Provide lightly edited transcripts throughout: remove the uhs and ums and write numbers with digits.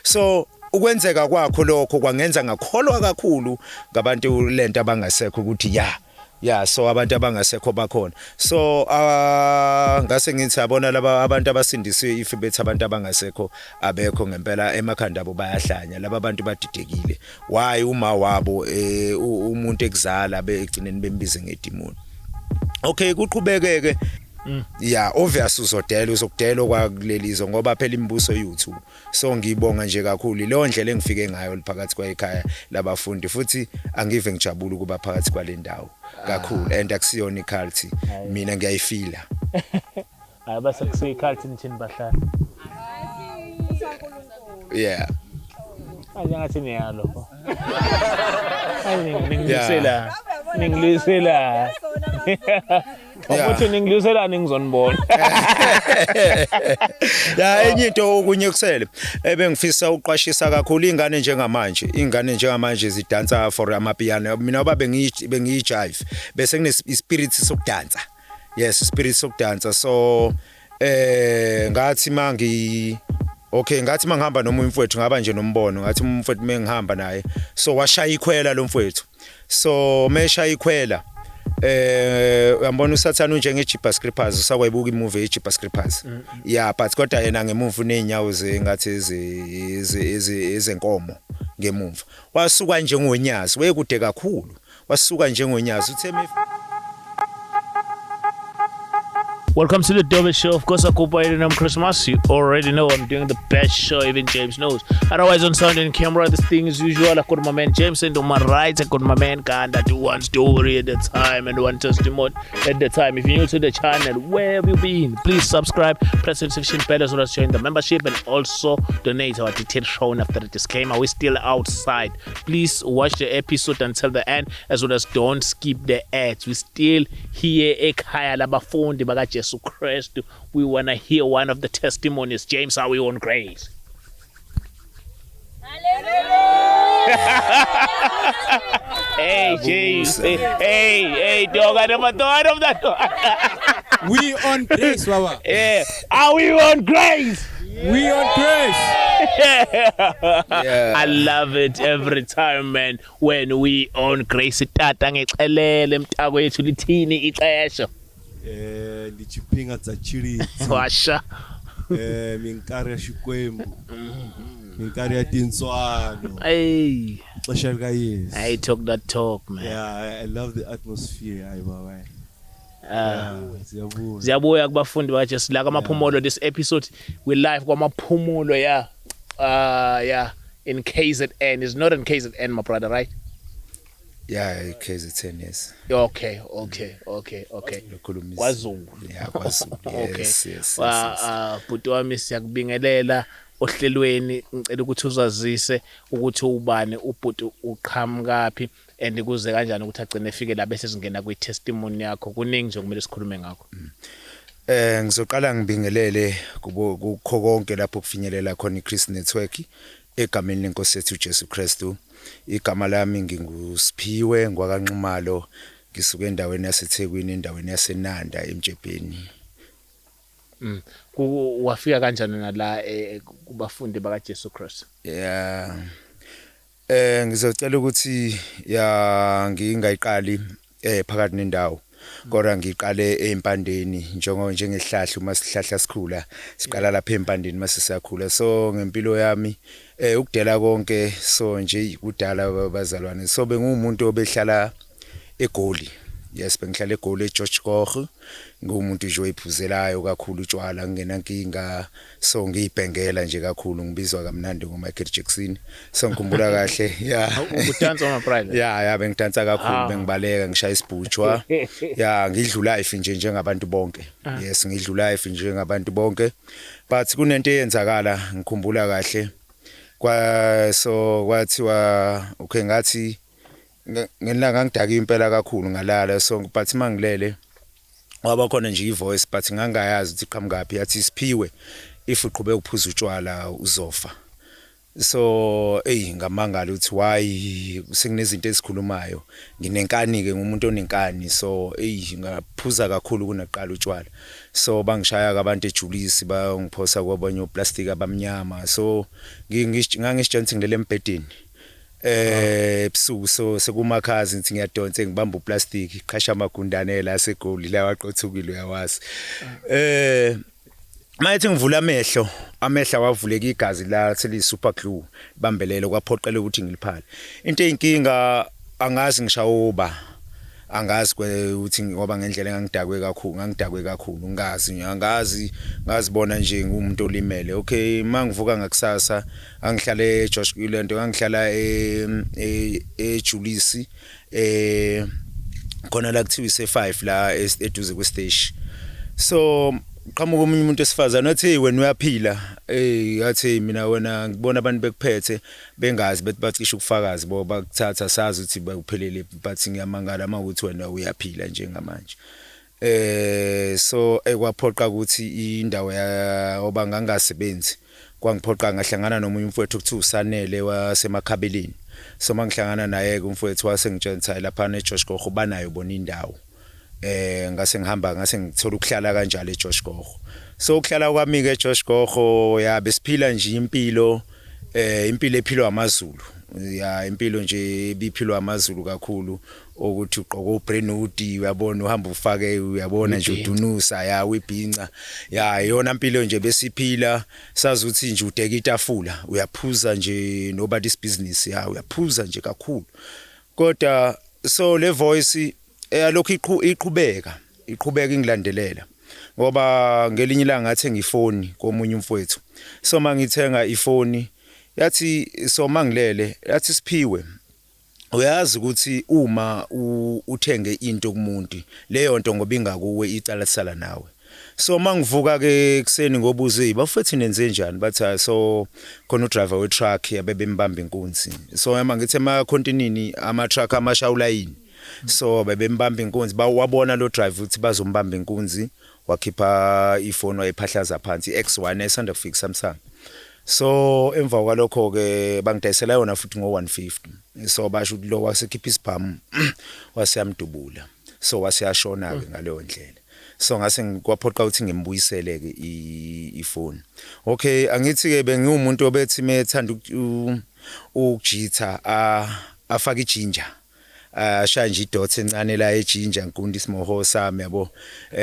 So ukwenzeka kwakho lokho kwangenza ngakholwa kakhulu ngabantu lento abangasekho ukuthi so abantu abangasekho bakhona. So ngase ngithi yabona laba abantu abasindisiwe if bethi abantu abangasekho abekho ngempela emakhanda abo bayahlanya laba bantu badidekile. Why uma wabo umuntu ekuzala begcineni bembize ngedimoni. Okay kuqhubekeke obvious uzokudela kwakulelizo ngoba phela imibuso YouTube. So ngibonga nje kakhulu leyo ndlela engifike ngayo phakathi kwaekhaya labafundi futhi angive ngijabula kuba phakathi kwale ndawo kakhulu and akusiyona iculty mina ngiyayifila. Hayi base kusiyi culty nithini bahlala. Yeah. Angathi niyalo. Ninglisela. Ukuthi ninglisela ningizonibona. Enye into okunye kusele ebengifisa uqwashisa kakhulu ingane njengamanje zidansa for amapiano mina baba bengiyijive bese kune spirit sokudansa. Yes, spirit sokudansa. So ngathi ngathi mangihamba noma umfowethu ngaba nje nombono ngathi umfowethu mengihamba naye so washaya ikhwela lo mfowethu. So meshaya ikhwela uyambona usathana njenge Jeepers Creepers usakwayibuka imovie ye Jeepers Creepers. But kodwa yena ngemuva unenyawo ngathi ezenkomo ngemuva wasuka njengonyazi wekude kakhulu wasuka njengonyazi utheme. Welcome to the Dobe Show. Of course, I cooperated on Christmas. You already know I'm doing the best show, even James knows. Otherwise, on sound and camera, this thing is usual. I got my man James, and on my right, I got my man Kanda. Do one story at a time and one testimony at the time. If you're new to the channel, where have you been? Please subscribe, press the notification bell as well as join the membership, and also donate our detailed show. And after the disclaimer, we're still outside. Please watch the episode until the end, as well as don't skip the ads. We're still here. Ekhaya labafundi baka Jesu Christ. We want to hear one of the testimonies. James, are we on grace? Hallelujah. Hey, James. Hey, dog. I never thought of that. We on grace, Baba. Yeah. Are we on grace? We on grace. Yeah. I love it every time, man. When we on grace, tata ngixelele mtako yethu lithini ixesha. Ndichipinga tsa chiri. Washa. Minkari ya Xikwembu. Minkari ya Tinswano. Hey. Xesha lika Yesu. I talk that talk, man. Yeah, I love the atmosphere, hayi baba. Siyabuya kubafundi baje sila kwamaphumulo. This episode we live kwamaphumulo in KZN. It's not in KZN, my brother, right? Yeah, KZN, yes. Okay. KwaZulu. Yeah, KwaZulu. Yes. Bhuti wami siyakubingelela ohlelweni ngicela ukuthi uzazise ukuthi ubani ubhuti uqhamukaphi and kuze kanjani ukuthi agcine efike la bese singena kwi testimony yakho kuningi nje kumele sikhulume ngakho. Ngizoqala ngibingelele kukho konke lapho kufinyelela khona iChris Network egameni lenkosi yethu Jesu Kristu. Igama lami ngingusiphiwe ngwakanxumalo ngisuka endaweni yaseThekwini endaweni yaseNanda eMjebheni. Wafika kanjani nala kubafundi baka Jesu Christ? Yeah. Ngizocela ukuthi ngingayiqali phakathi nendawo. Kodwa ngiqale empandeni njengehlahla uma sihlahla sikhula siqala lapha empandeni mase siyakhula. So ngempilo yami ukudela konke so nje kudala bazalwane. So bengumuntu obehlala eGoli. Yes, bengihlala eGoli eGeorge Koch. Ngumuntu nje oyiphuzelayo kakhulu utshwala ngenankinga so ngiyibhengela nje kakhulu ngibizwa kamnandi ngoMichael Jackson. So ngikhumbula kahle udansa on private. Bengidansa kakhulu bengibaleka ngishaya isibhutshwa. Ngidlula life njengabantu bonke. Yes, ngidlula life njengabantu bonke. But kunento eyenzakala ngikhumbula kahle so kwathiwa ngathi ngelanga ngidaka impela kakhulu ngalala so but mangilele waba khona nje ivoice but ngangayazi ukuthi iqhamukapi yathi Siphiwe if uqhubeka ukuphuza utshwala uzofa. so ngamangala ukuthi why sekunezinto ezikhulumayo nginenkani ke ngumuntu onenkani so ngaphuza kakhulu kunaqala utshwala so bangishaya abantu ejulisi bangiphosa kwabanye oplastic abamnyama so ngangisijantsi ngilele embedeni ebusuku so sekumakhazi ngithi ngiyadonsa ngibamba uplastic iqhasha amagundane la segoli la waqothukile uyawazi Mayithi ngivula amehla wavuleka igazi la seli super glue bambelele kwaphoqela ukuthi ngiliphale into eyinkinga angazi ngishawuba angazi ukuthi ngoba ngendlela ngangidakwe kakhulu ngazibona nje ngumuntu olimele okay mangivuka ngakusasa angihlale eJosh kulento ngangihlala eJulisi khona la kuthiwa ise5 la eduze kwestage so qhamuka omunye umuntu esifazana wathi wena uyaphila yathi mina wena ngibona abantu bekuphethe bengazi bethi bacisha ukufakazi bo bakuthatha sazi ukuthi bakuphelele bathi ngiyamangala mawukuthi wena uyaphila njengamanje so ekwaphoqa ukuthi indawo oba ngangasebenzi kwangiphoqa ngahlangana nomunye umfowethu okuthiwa uSanele wasemakhabeleni so mangihlangana naye ke umfowethu wasengitshela lapha eJosh Goggo banayo bona indawo ngase ngithola ukuhlala kanjalo eJosh Goggo so ukuhlala kwami ke eJosh Goggo besiphila nje impilo ephilwa amaZulu impilo nje ibiphilwa amaZulu kakhulu ukuthi uqoka uBrenwood uyabona uhamba ufake uyabona nje udunusa wibhinca yona impilo nje besiphila sazi ukuthi nje udeka itafula uyaphuza nje nobody is business uyaphuza nje kakhulu kodwa so le voice lokhu iqhubeka ingilandelela ngoba ngelinye ilanga ngathenga ifoni komunye umfowethu so mangithenga ifoni yathi so mangilele yathi Siphiwe uyazi ukuthi uma uthenge into kumuntu leyo nto ngoba ingakuwe icala sala nawe so mangivuka ke ekseni ngobuze bafethi nenze njani bathi so khona udriver we truck yabebembamba inkunzi so mangithe ema continini ama truck amashawula yini so bebembamba inkunzi bawabona lo driver ukuthi bazombamba inkunzi wakhipha ifoni wayiphahlaza phansi X1 esanda kufika Samsung so emva kwalokho ke bangidayisela yona futhi ngo150 so basho ukuthi lo wasekhipha isiphamu wasiyamdubula so wasiyashona ke ngaleyo ndlela so ngase ngikwaphoqa ukuthi ngimbuyisele ke ifoni okay angithi ke bengiwumuntu obethi methanda ukujitha afaka ijinja shanje idot encane la ejinja nkundi isimoho sami yabo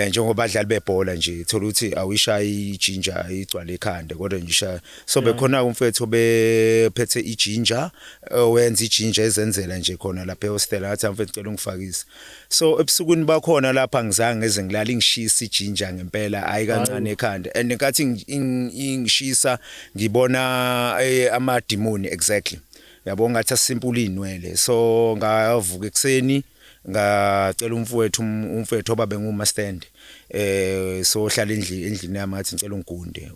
njengoba badlali bebhola nje thola ukuthi awishaya ijinja igcwala ekhanda kodwa nje ishaya so bekhona umfethu obephethe ijinja wenza ijinja ezenzela nje khona lapha ehostel athi mfethu cela ungifakise so ebusukuni bakhona lapha ngizange ngeze ngilala ngishisa ijinja ngempela ayi kancane ekhanda and nkathi ingishisa ngibona amadimoni exactly yabo ngathi simple inwele so ngavuka ekseni ngacela umfowethu obabe ngumastand so hlala endlini yami ngathi ngicela ungunde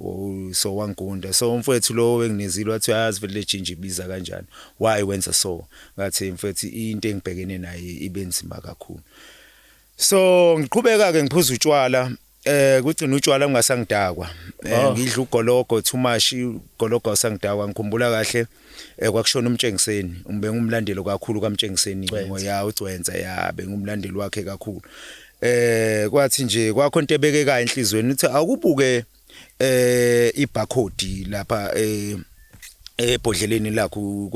so wangunda so umfowethu lo enginezile wathi uyazi vele lejinja ibiza kanjani why wenza so ngathi mfowethu into engibhekene naye ibenzima kakhulu so ngiqhubeka ke ngiphuza utshwala kugcina utshwala ungasangidakwa ngidla ugologo too much ugologo usangidakwa ngikhumbula kahle kwakushona umtshengiseni bengumlandeli kakhulu kaMtshengiseni ngoya uCwenza bengumlandeli wakhe kakhulu kwathi nje kwakho into ebekeka enhlizweni uthi akubuke ibarcode lapha ebhodleleni lakho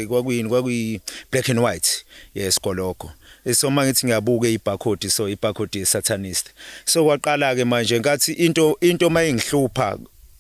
kwakuyi black and white yes gologo so mangithi ngiyabuka ibarcode so ibarcode satanist so kwaqala ke manje ngathi into mayingihlupha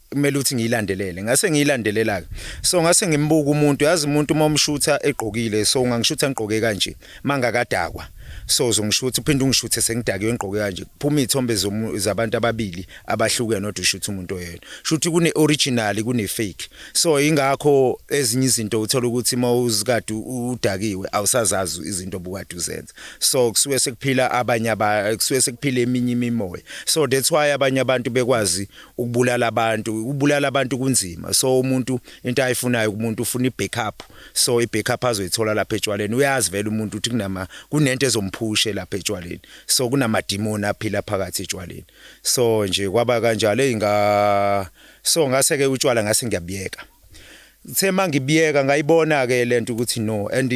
kumele ukuthi ngiyilandelele ngase ngiyilandelela so ngase ngimbuka umuntu yazi umuntu momshutha egqokile so ungangishutha ngigqoke kanje mangakadakwa so uzongishutha uphinde ungishuthe sengidakiwe ngigqoke kanje kuphuma izithombe zabantu ababili abahlukene nodwa ushutha umuntu oyedwa shuthi kune original kune fake so ingakho ezinye izinto uthola ukuthi mawuzikade udakiwe awusazazi izinto obukade uzenza so kusuke sekuphila abanye kusuke sekuphila eminye imimoya so that's why abanye abantu bekwazi ukubulala abantu kunzima so umuntu into ayifunayo kumuntu ufuna ibackup so ibackup azoyithola lapha etshwaleni uyazi vele umuntu uthi kunento ezomphushe lapha etshwaleni so kunamadimoni aphila phakathi etshwaleni so nje kwaba kanjalo so ngase ke utshwala ngase ngiyabiyeka Uthe mangibiyeka ngayibona ke lento ukuthi no and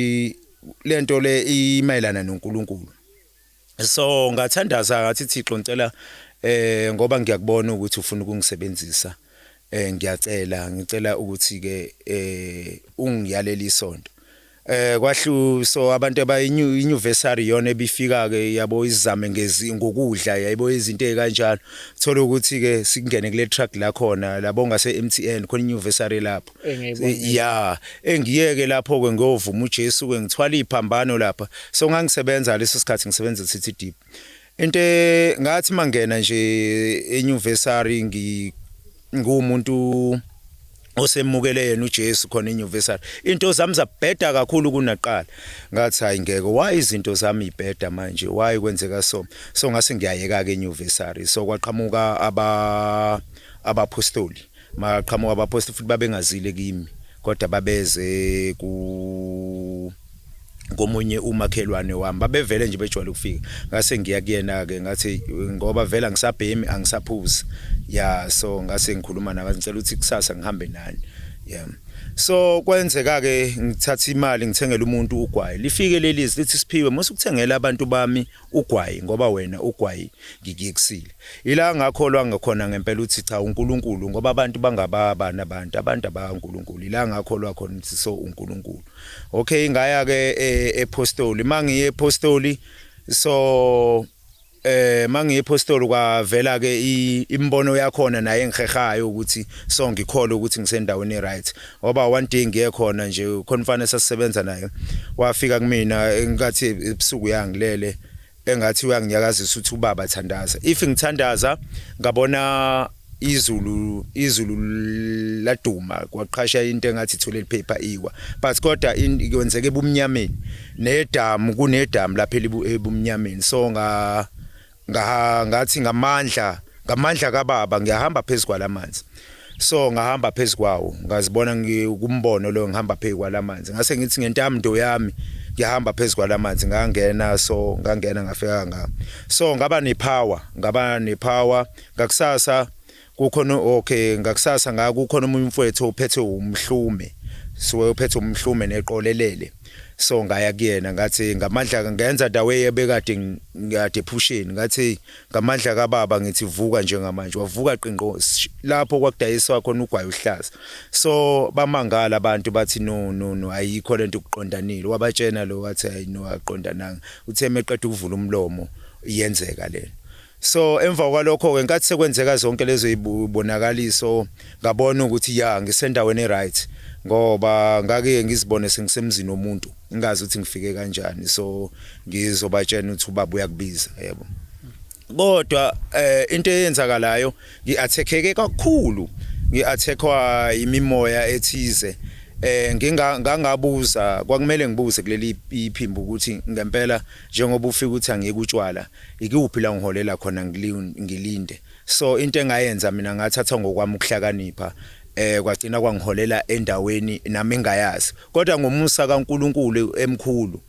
lento le imayelana noNkulunkulu. So ngathandaza ngathi Thixo ngicela ngoba ngiyakubona ukuthi ufuna ukungisebenzisa ngicela ukuthi ke ungiyaleli isonto. Kwahlu so abantu abayiuniversary yona ebifika ke yabo izizame ngokudla yayibo izinto ezikanjalo thola ukuthi ke singene kule truck la khona labo ngase MTN khona universary lapho yeah engiyeke lapho ke ngovuma uJesu ke ngithwala iphambano lapha so ngangisebenza leso sikhathi ngisebenza City Deep into ngathi mangena nje euniversary ngumuntu osemukele yena uJesu khona euniversary into zami zabheda kakhulu kunaqala ngathi hayi ngeke why izinto zami ibheda manje why kwenzeka so ngase ngiyayeka ke euniversary so kwaqhamuka abapostoli maqhamuka abapostoli futhi babengazile kimi kodwa babeze komunye umakhelwane wami babevele nje bejwayele ukufika ngase ngiya kuyena ke ngathi ngoba vela ngisabhemi angisaphuzi yeah so ngase ngikhuluma nabantu ngicela ukuthi kusasa ngihambe nani yeah so kwenzeka ke ngithatha imali ngithengela umuntu ugwayi lifike lelizi lithi Siphiwe mase ukuthengela abantu bami ugwayi ngoba wena ugwayi ngikiyekusile ila ngakholwa ngakhona ngempela uthi cha uNkulunkulu ngoba abantu bangababa nabantu abantu abankulunkulu ila ngakholwa khona ukuthi so uNkulunkulu okay ngaya ke eapostoli mangiye eapostoli so mangiye eapostoli kwavela ke imbono yakhona naye engihehayo ukuthi so ngikholwa ukuthi ngisendaweni right ngoba one day ngiye khona nje conference asisebenza nayo wafika kumina engathi ebusuku yangilele engathi uyanginyakazisa ukuthi ubaba thandaza if ngithandaza ngabona izulu laduma kwaqhasha into engathi ithole ipaper iwa but kodwa kwenzeke ebumnyameni nedamu kunedamu lapha ebumnyameni so ngathi ngamandla kababa ngiyahamba phezulu kwalamanzi so ngahamba phezulu kwawo ngazibona ngikumbono lo ngihamba phezulu kwalamanzi ngase ngithi ngentamdo yami ngiyahamba phezulu kwalamanzi ngangena ngafika nga so ngaba nepower ngakusasa kukhona okay ngakusasa ngakukhona umunye umfowethu ophethe umhlume so uphethe umhlume neqolelele so ngaya kuyena ngathi ngamandla ngenza dawe yebekade ngade pusheni ngathi ngamandla kababa ngithi vuka njengamanje wavuka qinqo lapho kwakudayiswa khona ugwayi uhlaza so bamangala abantu bathi no ayikho lento ukuqondanile wabatshena lo wathi hayi no aqondananga uthe meqeda ukuvula umlomo iyenzeka lena so emva kwalokho ke nkathi sekwenzeka zonke lezo izibonakaliso ngabona ukuthi ya ngisendaweni right ngoba ngake ngizibone sengisemzini womuntu ngingazi ukuthi ngifike kanjani so ngizobatshena ukuthi ubaba uyakubiza yebo kodwa into eyenzakalayo ngiathekeke kakhulu ngiathekwa imimoya ethize ngangabuza kwakumele ngibuze kuleli iphimbo ukuthi ngempela njengoba ufika ukuthi angeke utshwala ikuphi la ngiholela khona ngilinde so into engayenza mina ngathatha ngokwami ukuhlakanipha kwagcina kwangiholela endaweni nami engayazi kodwa ngomusa kaNkulunkulu emkhulu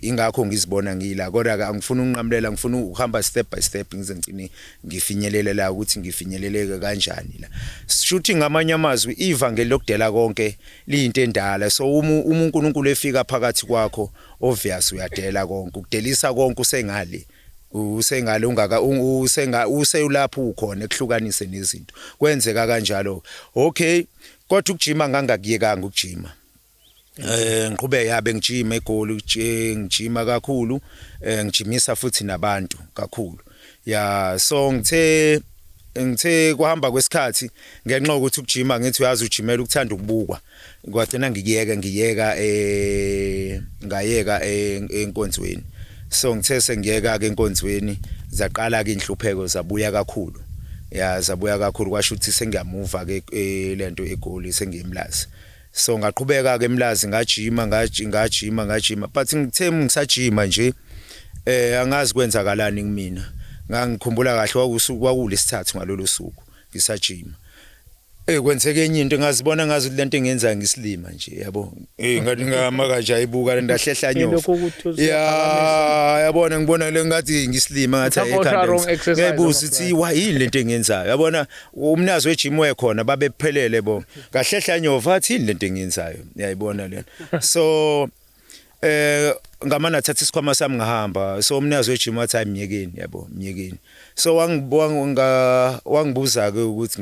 ingakho ngizibona ngila kodwa angifuni unqamulela ngifuna ukuhamba step by step ngize ngcine ngifinyelele la ukuthi ngifinyeleleke kanjani la shuthi ngamanye amazwi ivangeli lokudela konke liyinto endala so uNkulunkulu efika phakathi kwakho obvious uyadela konke ukudelisa konke usengale uselapho ukhona ekuhlukanise nezinto kwenzeka kanjalo okay kodwa ukujima ngangakuyekanga ukujima ngiqhubeka yabe ngijima egoli ngijima kakhulu ngijimisa futhi nabantu kakhulu ya so ngithe kuhamba kwesikhathi ngenxa ukuthi ukujima ngithi uyazi ujimela ukuthanda ukubukwa kwagcina ngayeka enkonzweni so ngithe sengiyeka ke enkonzweni zaqala ke inhlupheko zabuya kakhulu kwasho ukuthi sengiyamuva ke lento egoli sengiyimlazi so ngaqhubeka ke emlazi ngajima but ngithe ngisajima nje angazi kwenzakalani kimina ngangikhumbula kahle kwakusuku kwakulesithathu ngalolu suku ngisajima kwenzeke enye into ngazibona ngazi lento engenza ngisilima nje yabo ngathi ngama kanje ayibuka ndahlehla nyofa yabona ngibona le ngathi ngisilima ngathi ekhanda ngebuza uthi yini lento engenzayo yabona umnazi wegym wekhona babephelele bo ngahlehla nyofa athi yini lento engenzayo yayibona lena so ngamana thatha isikhwama sami ngahamba so umnazi wegym wathi ayimyekeni yabo myekeni so wangibuza ke ukuthi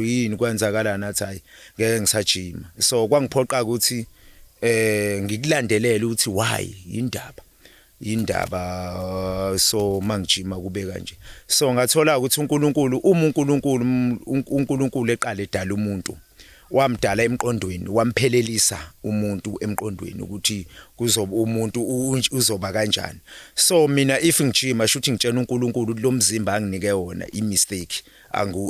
yini kwenzakala nathi hayi ngeke ngisajima so kwangiphoqa ukuthi ngikulandelele ukuthi why indaba so mangijima kube kanje so ngathola ukuthi uNkulunkulu eqala edala umuntu wamdala emqondweni wamphelelisa umuntu emqondweni ukuthi kuzoba umuntu uzoba kanjani so mina if ngijima shuthi ngitshena uNkulunkulu lo mzimba anginike wona imistake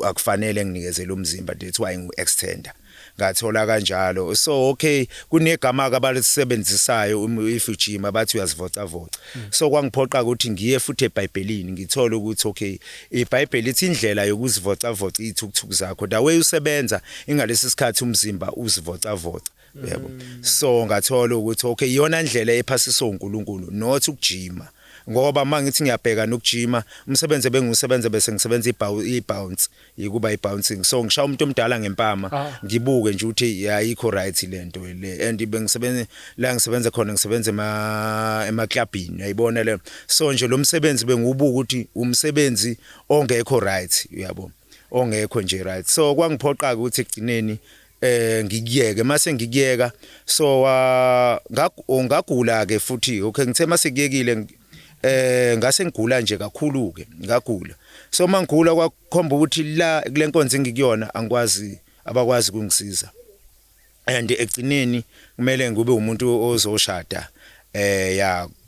akufanele nginikeze lo mzimba that's why ngu-extender ngathola kanjalo so okay kunegama abalisebenzisayo if ujima bathi uyazivocavoca so kwangiphoqa ukuthi ngiye futhi eBhayibhelini ngithola ukuthi okay iBhayibheli ithi indlela yokuzivocavoca ithukuthuku zakho the way usebenza ingalesi sikhathi umzimba uzivocavoca yebo so ngathola ukuthi okay iyona ndlela ephasiswa uNkulunkulu not ukujima ngoba mangithi ngiyabheka nokujima umsebenze bengisebenza bese ngisebenza ibounce yikuba ibouncing so ngishaya umuntu omdala ngempama ngibuke nje ukuthi ayikho right lento le and bengisebenza la ngisebenza khona ngisebenza emaklabini yayibona le so nje lo msebenzi bengibuka ukuthi umsebenzi ongekho right uyabo ongekho nje right so kwangiphoqa ukuthi ekugcineni ngikiyeke mase ngikiyeka so ngagula ke futhi okay ngithe mase kuyekile ngase ngigula nje kakhulu ke ngagula so mangigula kwakhomba ukuthi la kule nkonzo engikuyona angikwazi abakwazi ukungisiza and egcineni kumele ngube umuntu ozoshada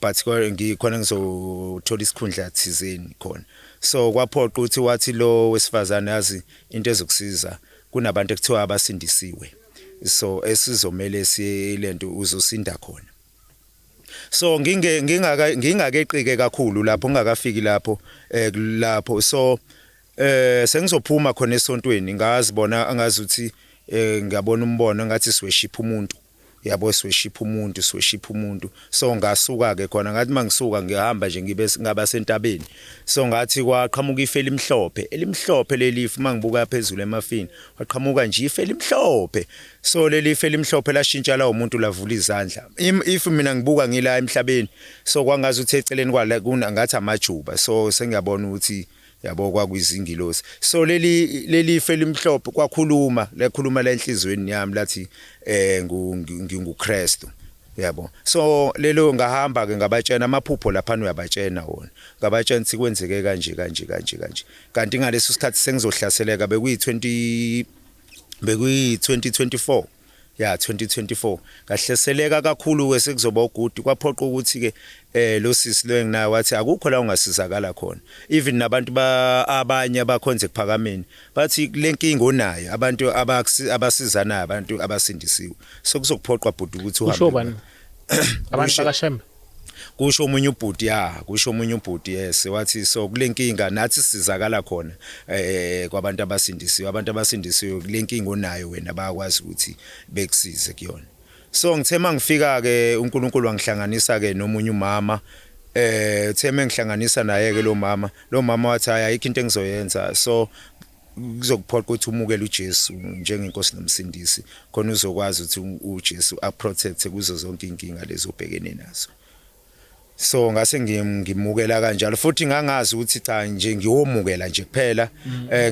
but ngikhona ngizothola isikhundla thizeni khona so kwaphoqa ukuthi wathi lo wesifazane yazi into ezokusiza kunabantu ekuthiwa abasindisiwe so esizomela silento uzosinda khona so ngingakeqike kakhulu lapho ngingakafiki lapho so sengizophuma khona esontweni ngazibona angazuthi ngiyabona umbono ngathi siweshipha umuntu yabo siweshipha umuntu so ngasuka ke khona ngathi mangisuka ngihamba nje ngibe ngaba sentabeni so ngathi kwaqhamuka ife elimhlophe lelifu mangibuka phezulu emafini kwaqhamuka nje ife elimhlophe so lelife elimhlophe lashintsha la umuntu lavula izandla if mina ngibuka ngila emhlabeni so kwangazi ukuthi eceleni kwala ngathi amajuba so sengiyabona ukuthi yabo kwakuyizingilosi so leli ife elimhlophe kwakhuluma la enhlizweni yami lathi nginguKristu yabo so lelo ngahamba ke ngabatshena amaphupho lapha uyabatshena wona ngabatshena sikwenzeke kanje kanti ngaleso sikhathi sengizohlaseleka bekuyi2024 2024 ngahlaseleka kakhulu kwesekuzoba ugudi kwaphoqa ukuthi ke lo sisi lo enginayo wathi akukho la ungasizakala khona even nabantu abanye abakhonze kuphakameni bathi lenkinga onayo abantu abasizana abantu abasindisiwe so kuzokuphoqa bhuti ukuthi uhambe usho bani abantu bakashembe kusho omunye ubhuti yes wathi so kulenkinga nathi sizakala khona kwabantu abasindisiwe kulenkinga onayo wena bayakwazi ukuthi bekusize kuyona so ngithema ngifika ke uNkulunkulu wangihlanganisa ke nomunye umama theme ngihlanganisa naye ke lo mama wathi ayikho into engizoyenza so kuzokuphoqa ukuthi umukele uJesu njengenkosi nomsindisi khona uzokwazi ukuthi uJesu aprotect kuzo zonke inkinga lezo ubhekene nazo so ngase ngimukela kanjalo futhi ngangazi ukuthi cha nje ngiyomukela nje kuphela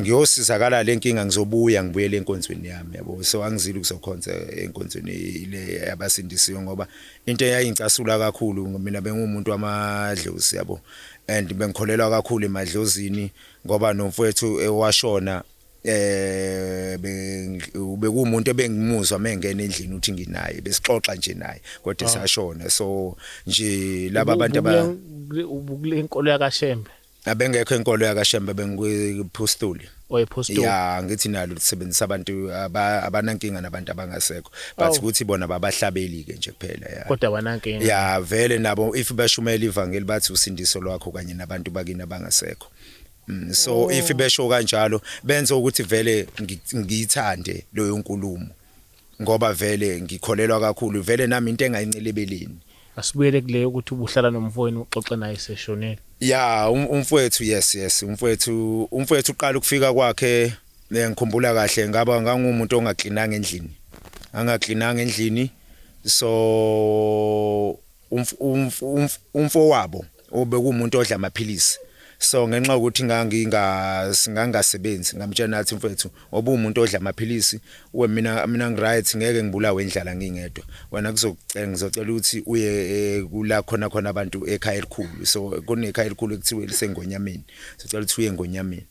ngiyosizakala lenkinga ngizobuya ngibuyele enkonzweni yami yabo so angizili ukuzokhonza enkonzweni ile yabasindisiwe ngoba into eyayingicasula kakhulu mina bengumuntu wamadlozi yabo and bengikholelwa kakhulu emadlozini ngoba nomfowethu ewashona bekumuntu ebengimuzwa mengena endlini uthi nginaye besixoxa nje naye kodwa sashona so nje laba abantu ubukule inkolo yakashembe abengekho inkolo yakashembe bengikupostoli oyipostoli ngithi nalo lisebenzisa abantu abanankinga nabantu abangasekho but ukuthi bona babahlabeli ke nje kuphela kodwa abanankinga vele nabo if bashumela ivangeli bathi usindiso lwakho kanye nabantu bakini abangasekho So if besho kanjalo benza ukuthi vele ngiyithande leyo nkulumo ngoba vele ngikholelwa kakhulu vele nami into engayincilebeleni. Asibuyele kuleyo ukuthi ubuhlala nomfowenu uxoxe naye seshonele. Yeah, umfowethu yes umfowethu uqala ukufika kwakhe ngikhumbula kahle ngaba ngangumuntu ongaklinanga endlini. Angaklinanga endlini so umfowabo obekumuntu odla amaphilisi. So ngenxa ukuthi ngangasebenzi ngamtshela nathi mfethu obumuntu odla amaphilisi mina ngiright ngeke ngibulawe indlala ngingedwa wena ngizocela ukuthi uye kula khona abantu ekhaya elikhulu so kunekhaya elikhulu ekuthiwe lisengonyameni sicela ukuthi uye ngonyameni.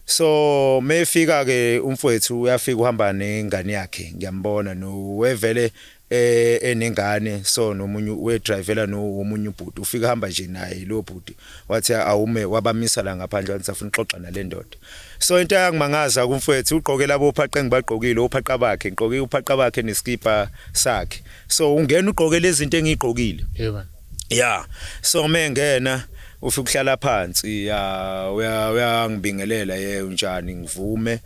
So mefika ke umfowethu uyafika uhamba nengane yakhe ngiyambona no wevele enengane so nomunye wedrivela nomunye ubhuti ufika hamba nje naye lo bhuti wathi awume wabamisa la ngaphandle wathi afuna uxoxa nalendodda. So into yangimangaza kumfowethu ugqoke labo phaqe ngibagqokile uphaqa bakhe ngigqoke uphaqa bakhe neskipa sakhe so ungena ugqoke lezi zinto engigqokile yeah so mengena ufika ukuhlala phansi uyangibingelela unjani ngivume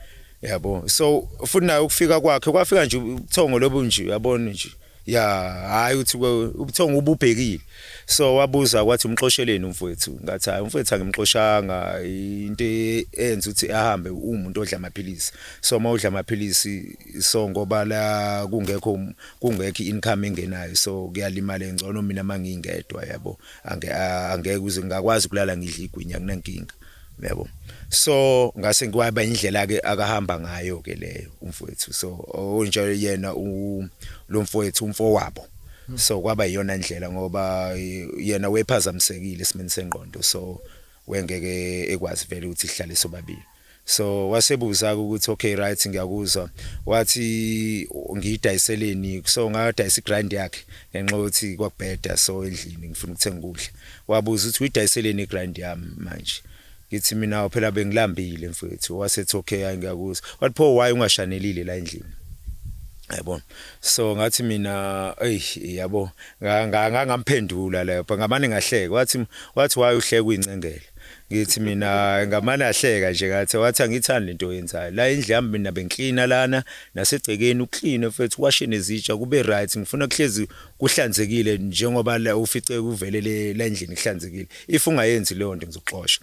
yabo so futhi naye ukufika kwakhe kwafika nje ubuthongo lobu nje uyabona nje hayi uthi ubuthongo ububhekile so wabuza kwathi umxosheleni umfowethu ngathi hayi umfowethu angimxoshanga into enza ukuthi ahambe umuntu odla amaphilisi so mawudla amaphilisi so ngoba la kungekho income engenayo so kuyalimala engcono mina mangingedwa yabo angeke uze ngakwazi kulala ngidla igwinya kunankinga yabo. So ngase ngiwaba indlela ke akahamba ngayo ke leyo umfowethu so onje yena lo mfowethu umfowabo so kwaba iyona indlela ngoba yena wephazamisekile esimeni sengqondo so wengeke ekwazi vele ukuthi ihlale sobabili. So wasebuza ukuthi okay right ngiyakuzwa wathi ngiyidayiseleni so ngadayisa igrind yakhe ngenxa yokuthi kwakubheda so endlini ngifuna ukuthenga ukudla wabuza ukuthi uyidayiseleni igrind yami manje ngithi mina phela bengilambile mfowethu wasethi okay ngiyakuzwa wathi pho why ungashanelile la endlini yabona. So ngathi mina yabo ngamphendula lapha ngamane ngahleka wathi why uhleka uyincengela ngithi mina ngamane ahleka nje ngathi wathi angithandi lento oyenzayo la indlu yami mina bengiklina lana nasegcekeni ukclean mfethu washe nezitsha kube right ngifuna kuhlezi kuhlanzekile njengoba la ufice kuvelele la endlini kuhlanzekile if ungayenzi leyo nto ngizoxoxa.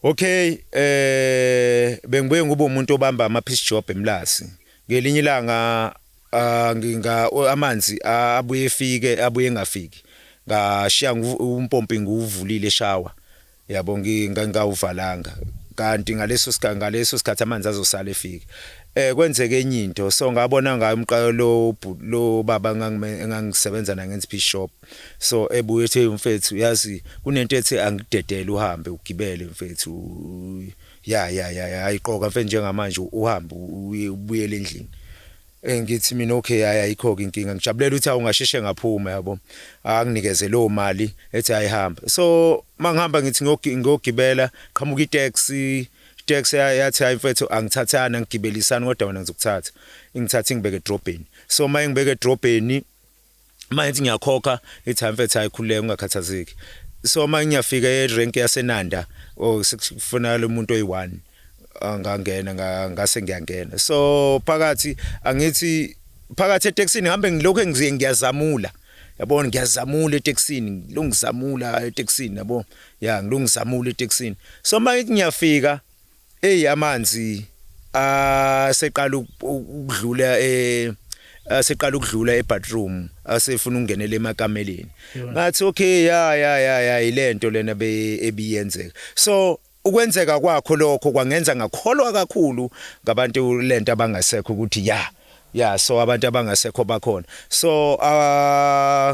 Okay bengibuye ngube umuntu obamba ama-piece job eMlasi ngelinye ilanga amanzi abuye efike abuye engafiki ngashiya umpompi nguvulile shower yabo ngingawuvalanga kanti ngaleso sikhathi amanzi azosala efika kwenzeke enye into so ngabona ngayo umqalo lo baba engangisebenza na ngenzi piece shop so ebuye ethe mfethu yazi kunento ethi angidedele uhambe ugibele mfethu ayiqoka mfethu njengamanje uhambe ubuyele endlini ngithi mina okay ayikho inkinga ngijabulela ukuthi awungasheshe ngaphuma yabo anginikeze lo mali ethi ayihamba so mangihamba ngithi ngiyogibela qhamuka itaxi yathi hayi mfethu angithathana ngigibelisana kodwa wena ngizokuthatha ngithatha ngibeke edrobheni so maye ngibeke edrobheni manje ngiyakhokha ethi hayi mfethu ayikhuleke ungakhathazeki so manje ngiyafika erank yaseNanda sekufuna lo muntu oyi1 angangena ngase ngiyangena so phakathi etaxini ngihambe ngilokho ngiyazamula yabona ngiyazamula etaxini ngilungizamula etaxini yabo ngilungizamula etaxini so manje ngiyafika amanzi seqala ukudlula ebathroom asefuna ungenele emakameleni ngathi okay ilento lena ebiyenzeka so ukwenzeka kwakho lokho kwangenza ngakholwa kakhulu ngabantu lento abangasekho ukuthi so abantu abangasekho bakhona so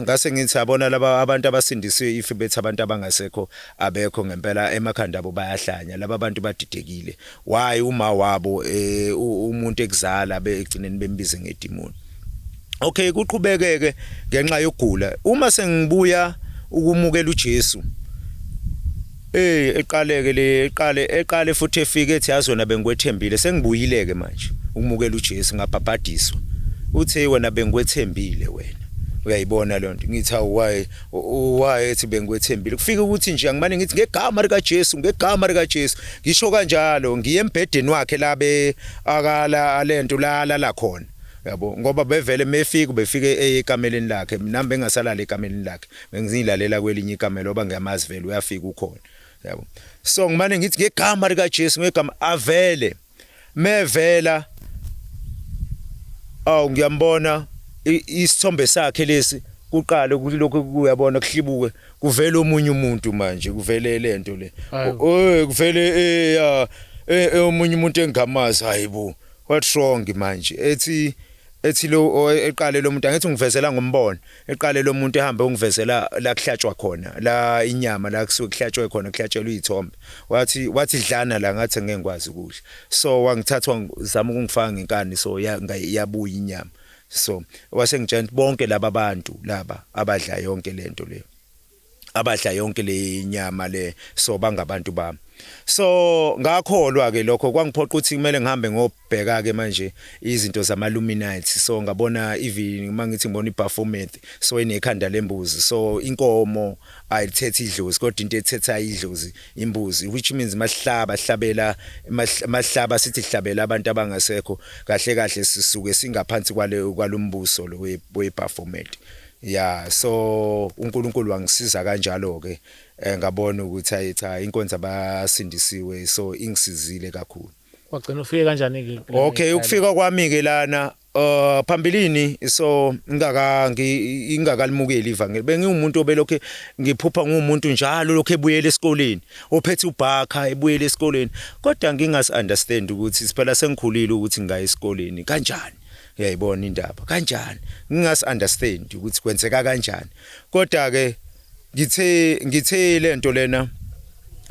ngase ngithi abona laba abantu abasindisiwe if bethi abantu abangasekho abekho ngempela emakhanda abo bayahlanya laba abantu badidekile why uma wabo umuntu ekuzala begcineni bembize ngedimoni. Okay kuqhubekeke ngenxa yokugula uma sengibuya ukumukela uJesu eqale futhi efike ethi yazona bengwethembile sengibuyile ke manje ukumukela uJesu ngabhabhadiswa uthe wena bengwethembile uyayibona lonto ngithi why ethi bengikwethembile kufika ukuthi nje angimane ngithi ngegama lika Jesu ngisho kanjalo ngiye embhedeni wakhe labe akala lento la khona yabo ngoba bevele mefika befike ekameleni lakhe nami bengasalala ekameleni lakhe bengizilalela kwelinye ikamelo oba ngiyamazi vele uyafika ukhona yabo so ngimane ngithi ngegama lika Jesu ngegama avele mevela ngiyambona isithombe sakhe lesi kuqala lokho kuyabona kuhlibuke kuvela omunye umuntu manje kuvele lento le kuvele omunye umuntu engamazi hayibo what's wrong manje ethi lo eqale lo muntu angithi ngivezela ngombono eqale lo muntu ehambe ungivezela la kuhlatshwa khona la inyama la kusuke kuhlatshwe khona kuhlatshelwe izithombe wathi dlana la ngathi ngeke ngikwazi ukudla so wangithathwa zama ukungifaka ngenkani so yabuya inyama so wasengitshela bonke laba bantu laba abadla yonke lento le abadla yonke le nyama le so bangabantu bami so ngakholwa ke lokho kwangiphoqa ukuthi kumele ngihambe ngobheka ke manje izinto zamaluminati so ngabona even mangithi ngibona iperformance so enekhanda lembuzi so inkomo ayithethe idlozi kodwa into ethetha idlozi imbuzi which means mahlabela sithi hlabela abantu abangasekho kahle sisuke singaphansi kwalombuso lo weperformance yeah so uNkulunkulu wangisiza kanjalo ke ngabona ukuthi cha inkonzo abasindisiwe so ingisizile kakhulu wagcina ufike kanjani ke okay ukufika kwami ke lana phambilini so ingakalimukeli ivangeli bengiwumuntu obelokhe ngiphupha ngumuntu njalo lokho ebuyele esikoleni ophethe ubhakha ebuyele esikoleni kodwa ngingasi understand ukuthi siphela sengikhulile ukuthi ngiya esikoleni kanjani uyayibona indaba kanjani ngingasi understand ukuthi kwenzeka kanjani kodwa ke ngithe lento lena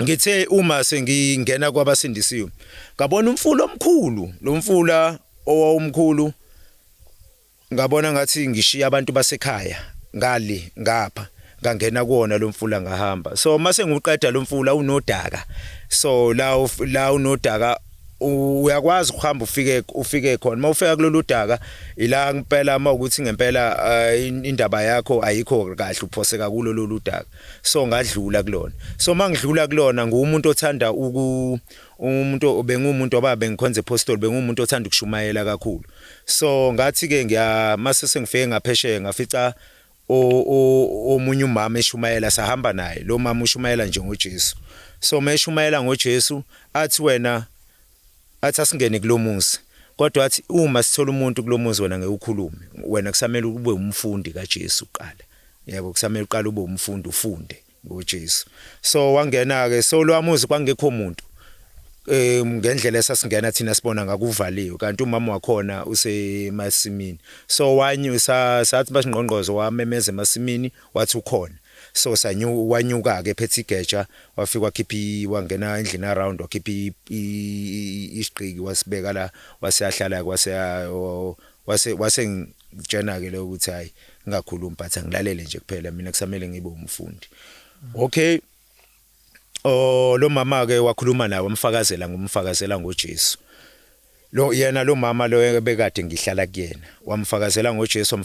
ngithe uma sengingena kwabasindisiwe ngabona umfula omkhulu lo mfula owawumkhulu ngabona ngathi ngishiya abantu basekhaya ngale ngapha ngangena kuona lo mfula ngahamba so mase ngiqeda lo mfula unodaka so la unodaka uyakwazi ukuhamba ufike khona mawufika kulolu daka ila ngempela mawukuthi ngempela indaba yakho ayikho kahle uphoseka kulo lolu daka so ngadlula kulona so mangidlula kulona ngumuntu othanda umuntu bengumuntu obabe ngikhonze apostle bengumuntu othanda ukushumayela kakhulu so ngathi ke mase sengifike ngaphesheya ngafica omunye umama eshumayela sahamba naye lo mama ushumayela nje ngoJesu so meshumayela ngoJesu athi wena athi asingene kulomuzi kodwa athi uma sithola umuntu kulomuzi wena ngeke ukhulume wena kusamele ube umfundi kaJesu uqala yebo kusamele uqala ube umfundi ufunde ngoJesu so wangena ke so lwamuzi kwangekho umuntu ngendlela esasingena thina sibona ngakuvaliwe kanti umama wakhona usemasimini so wanyusa sathi basingqongqozo wamemeza emasimini wathi ukhona so wanyuka ke phethe igeja wafika wakhiphi wangena endlini around wakhiphi isiqiki wasibeka la waseyahlala wasengitshena ke lo ukuthi hayi ngakhuluma but angilalele nje kuphela mina kusamele ngibe umfundi okay lo mama ke wakhuluma nawe ngumfakazela ngoJesu lo yena lo mama lo ebekade ngihlala kuyena wamfakazela ngoJesu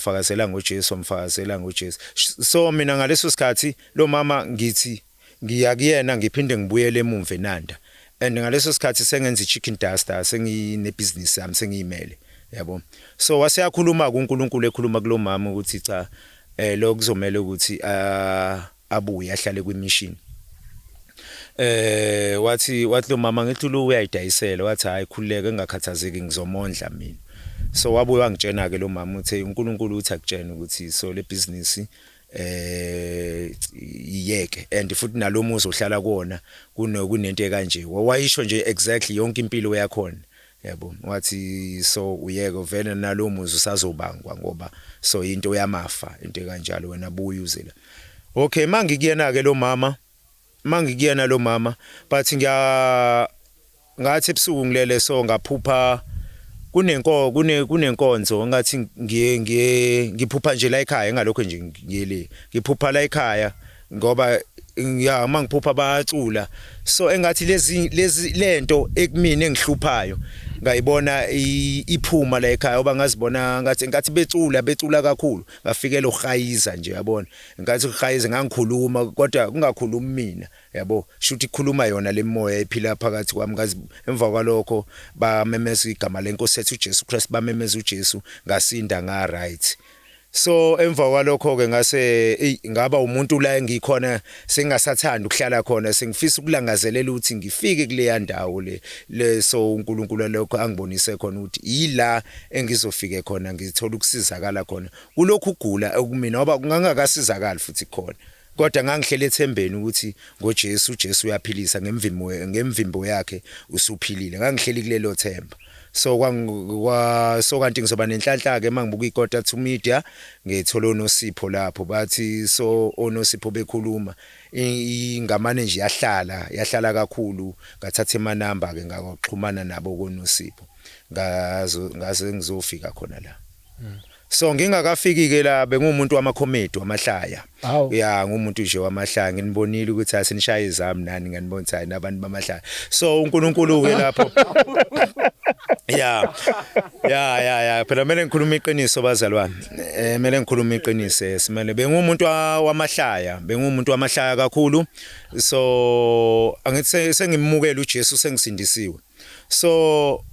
so mina ngaleso sikhathi lo mama ngithi ngiya kuyena ngiphinde ngibuyele emumva eNanda and ngaleso sikhathi sengenza ichicken duster sengine business yami sengiyimele yabo so waseyakhuluma kuNkulunkulu ekhuluma kulo mama ukuthi cha lo kuzomela ukuthi abuye ahlale kwimission wathi lo mama ngithi lo uyayidayisela wathi hayi khululeke engakhathazeki ngizomondla mina so wabuye wangitshena ke lo mama uthi uNkulunkulu uthi akutshena ukuthi so le business iyeke and futhi nalomuzi ohlala kuona kunento kanje wayisho nje exactly yonke impilo yakhona yabo wathi so uyeke vele nalomuzi usazobangwa ngoba so into yamafa into kanjalo wena buye uzela okay mangikuyena ke lo mama but ngathi ebusuku ngilele so ngaphupha kunenkonzo ngathi ngiphupha nje la ekhaya engalokho nje ngiyele ngiphupha la ekhaya ngoba mangiphupha bacula so engathi lezi lento ekumina engihluphayo ngayibona iphuma la ekhaya oba ngazibona ngathi becula kakhulu ngafikela uhayiza nje yabona ngathi uhayiza ngangikhuluma kodwa kungakhulumi mina yabo shuthi ikhuluma yona lemoya ephila phakathi kwami ngazi emva kwalokho bamemeza igama lenkosi ethu uJesu Christ bamemeza uJesu ngasinda nga right. So emva kwalokho ke ngase ngaba umuntu la engikhona sengasathanda ukuhlala khona sengifisa ukulangazelela ukuthi ngifike kuleya ndawo le so uNkulunkulu lokho angibonise khona ukuthi yila engizofike khona ngithola ukusizakala khona kulokhu ugula okumina ngoba kungangakasizakala futhi khona kodwa ngangihlele ethembeni ukuthi ngoJesu uJesu uyaphilisa ngemvimbo yakhe usuphilile ngangihleli kulelo themba. So so kanti ngizoba nenhlanhla ke mangibuka iKota to Media ngithola uNosipho lapho bathi so oNosipho bekhuluma ingamane nje yahlala kakhulu ngathatha emanamba ke ngaxhumana nabo koNosipho ngaze ngizofika khona la. So ngingakafiki ke la bengumuntu wamakomedi wamahlaya ya ngumuntu nje wamahlaya nginibonile ukuthi asinishaya izami nani nganibona ukuthi nabantu bamahlaya so uNkulunkulu ke lapho ya phela mele ngikhuluma iqiniso bazalwane mele ngikhuluma iqiniso simele bengumuntu wamahlaya kakhulu so angithi sengimukela uJesu sengisindisiwe so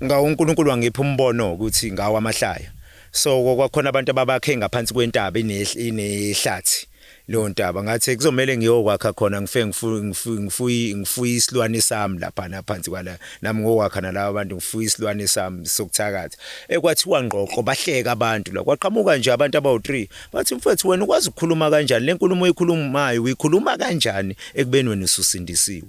uNkulunkulu wangipha umbono ukuthi ngawa amahlaya. So kwakhona abantu ababakhe ngaphansi kwentaba inehlathi lo ntaba ngathi kuzomela ngiyokwakha khona ngifuye isilwane sami lapha phansi kwala nami ngokwakha nalabo abantu ngifuye isilwane sami sokuthakatha ekwathiwa ngqoqo bahleka abantu la kwaqhamuka nje abantu abawu3 bathi mfethu wena ukwazi ukukhuluma kanjani le nkulumo oyikhulumayo uyikhuluma kanjani ekubeni wena ususindisiwe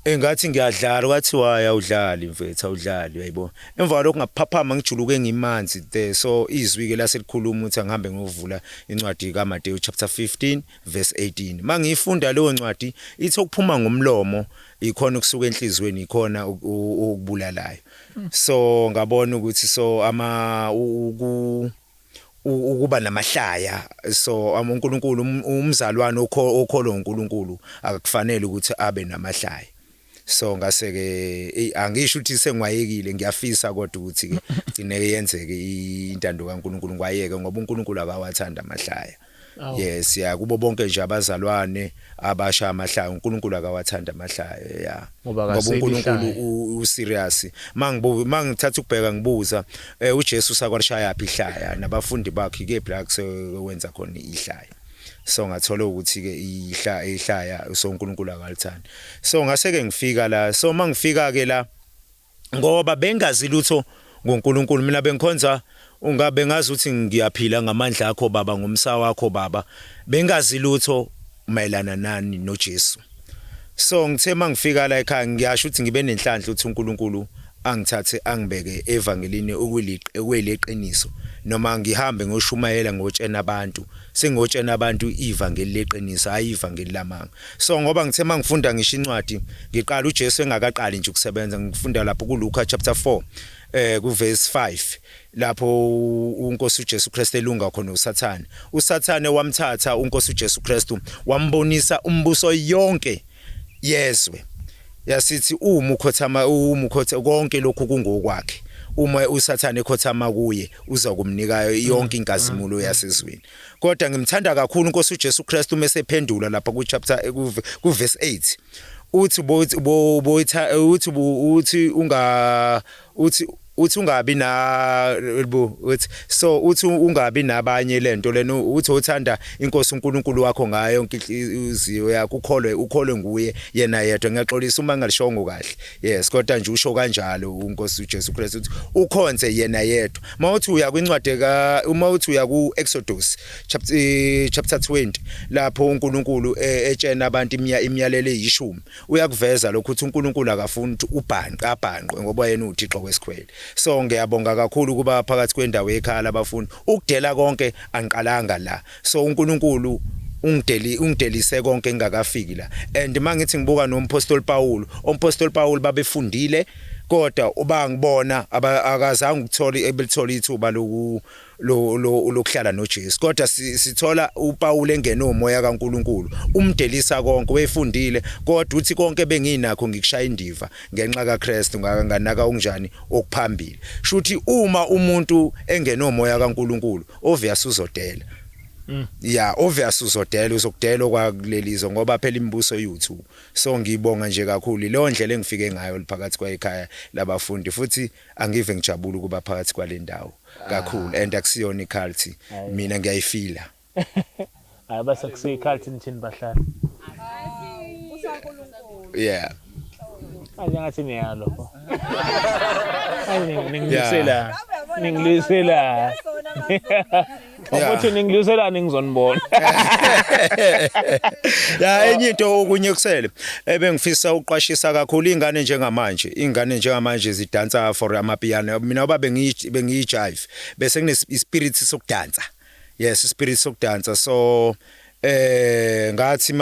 engathi ngiyadlala kwathi waya udlali mfethu awudlali uyayibo emva kwalokho ngaphaphama ngijuluke ngimanzi so izwi ke laselikhuluma ukuthi angihambe ngovula incwadi kaMateyu chapter 15 verse 18 mangiyifunda leyo ncwadi ithi ukuphuma ngomlomo ikhona ukusuka enhlizweni ikhona ukubulalayo so ngabona ukuthi so ukuba namahlaya so uNkulunkulu umzalwane okholwa uNkulunkulu akufanele ukuthi abe namahlaya. So ngase ke angisho ukuthi sengwayekile ngiyafisa kodwa ukuthi ke gcine yenzeke intando kaNkulunkulu ngwayeke ngoba uNkulunkulu akawathanda amahlaya. Yes ya kubo bonke nje abazalwane abasha amahlaya uNkulunkulu akawathanda amahlaya ya ngoba uNkulunkulu userious mangithatha ukubheka ngibuza uJesu sakwalishaya yaphi ihlaya nabafundi bakhe ke blacks wenza khona ihlaya. So ngathola ukuthi ke ihlaya so uNkulunkulu akalithanda. So ngase ke ngifika la so mangifika ke la ngoba bengazi lutho ngoNkulunkulu mina bengikhonza ungabe ngazi ukuthi ngiyaphila ngamandla akho baba ngomsa wakho baba bengazi lutho mayelana nani noJesu. So ngithe mangifika la ekhaya ngiyasho ukuthi ngibe nenhlanhla ukuthi uNkulunkulu angithathe angibeke evangelini okweleqiniso noma ngihambe ngoshumayela ngotshena abantu sengotshena abantu ivangeli leqiniso hayi ivangeli lamanga. So ngoba ngithe mangifunda ngisho incwadi ngiqala uJesu engakaqali nje ukusebenza ngifunda lapho kuLuka chapter 4 ku verse 5 lapho uNkosi uJesu Kristu elunga khona uSathane wamthatha uNkosi uJesu Kristu wambonisa umbuso yonke yezwe yasithi ukhothama konke lokhu kungokwakhe uma uSathane ekhothama kuye uza kumnika yonke inkazimulo yasezweni. Kodwa ngimthanda kakhulu uNkosi uJesu Kristu mesephendula lapha ku chapter ku verse 8 uthi ungabi na so uthi ungabi nabanye lento lena uthi uthanda inkosi uNkulunkulu wakho ngayo yonke inhliziyo yakho ukholwe nguye yena yedwa ngiyaxolisa uma ngalishongo kahle yes kodwa nje usho kanjalo uNkosi uJesu Kristu uthi ukhonze yena yedwa mawuthi uya kwincwadi uma uthi uya ku Exodus chapter 20 lapho uNkulunkulu etshena abantu imiyalelo e10 uyakuveza lokho ukuthi uNkulunkulu akafuni ukuthi abhanqwe ngoba yena uThixo wesikhwele. So ngiyabonga kakhulu kuba phakathi kwendawo ekhaya labafundi ukudela konke angiqalanga la so uNkulunkulu ungidelise konke engakafiki la and mangithi ngibuka noMpostoli Paul babefundile kodwa uba ngibona akazange ukuthola ebelithola ithuba lokuhlala noJesu kodwa sithola uPaul engenomoya kaNkuluNkulu umdelisa konke wefundile kodwa uthi konke benginakho ngikushaya indiva ngenxa kaKristu nganaka unjani okuphambili shuthi uma umuntu engenomoya kaNkuluNkulu obvious uzodela ya obvious uzodela uzokudela kwakulelizo ngoba phela imibuso yethu so ngibonga nje kakhulu leyo ndlela engifike ngayo phakathi kwaekhaya labafundi futhi angive ngijabula kuba phakathi kwalendawo kakhulu and akusiyona iculty mina ngiyayifila hayi base kusiculty nithini bahlala usankulunkulu yeah angathi niyalo ningilisela ukuthi ningilisela ningizonibona ya enye into okunye kusele ebengifisa uqashisa kakhulu ingane njengamanje zidansa for amapiano mina oba bengiyijive bese kunespirit sokudansa yes ispirit sokudansa so ngathi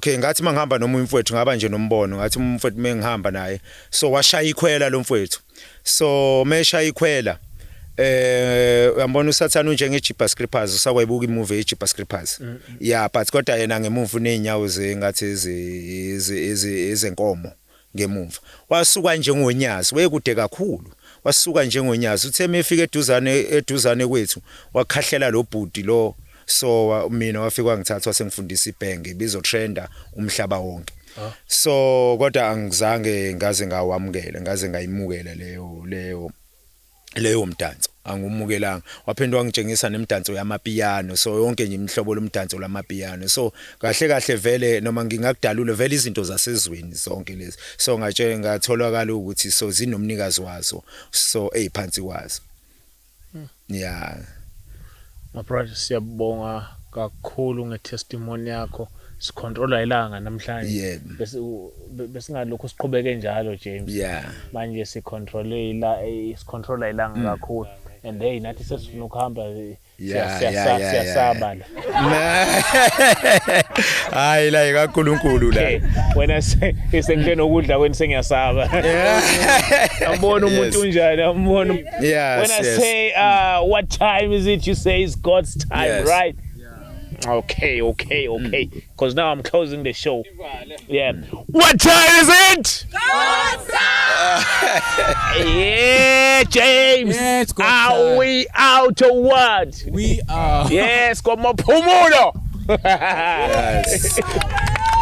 ngathi mangihamba noma umfowethu ngaba nje nombono ngathi umfowethu mengihamba naye so washaya ikhwela lo mfowethu so meshaya ikhwela uyambona usathana njengeJeepers Creepers usakwayibuka imovie yeJeepers Creepers yeah but kodwa yena ngemuva unenyawo ngathi ezenkomo ngemuva wasuka njengonyazi wekude kakhulu wasuka njengonyazi uthe mefika eduzane kwethu wakhahlela lo bhudi lo so mina wafika ngithathwa sengifundisa ibhenge bizotrenda umhlaba wonke so kodwa angizange ngaze ngawamukela ngaze ngayimukela leyo mdanso angumukelanga waphendwa wangitshengisa nemidanso yamapiano so yonke nje imihlobo lomdanso lamapiano so kahle vele noma ngingakudalula vele izinto zasezweni zonke lezi so ngatholakala ukuthi so zinomnikazi wazo so eziphansi kwazo yeah my brother siyabonga kakhulu ngetestimony yakho sicontrola ilanga namhlanje bese ngalokho siqhubeke njalo James yeah manje sicontrola ilanga kakhulu and hey nathi sesifuna ukuhamba siyasabala hayi la kaNkuluNkulu la wena isengene ukudla kweni sengiyasaba ambona umuntu unjani ambona when I say what time is it you say it's God's time right okay because now I'm closing the show yeah what time is it God's time yeah James yes, are we out or what we are yes kwa maphumulo yes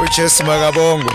uJesu makabongwe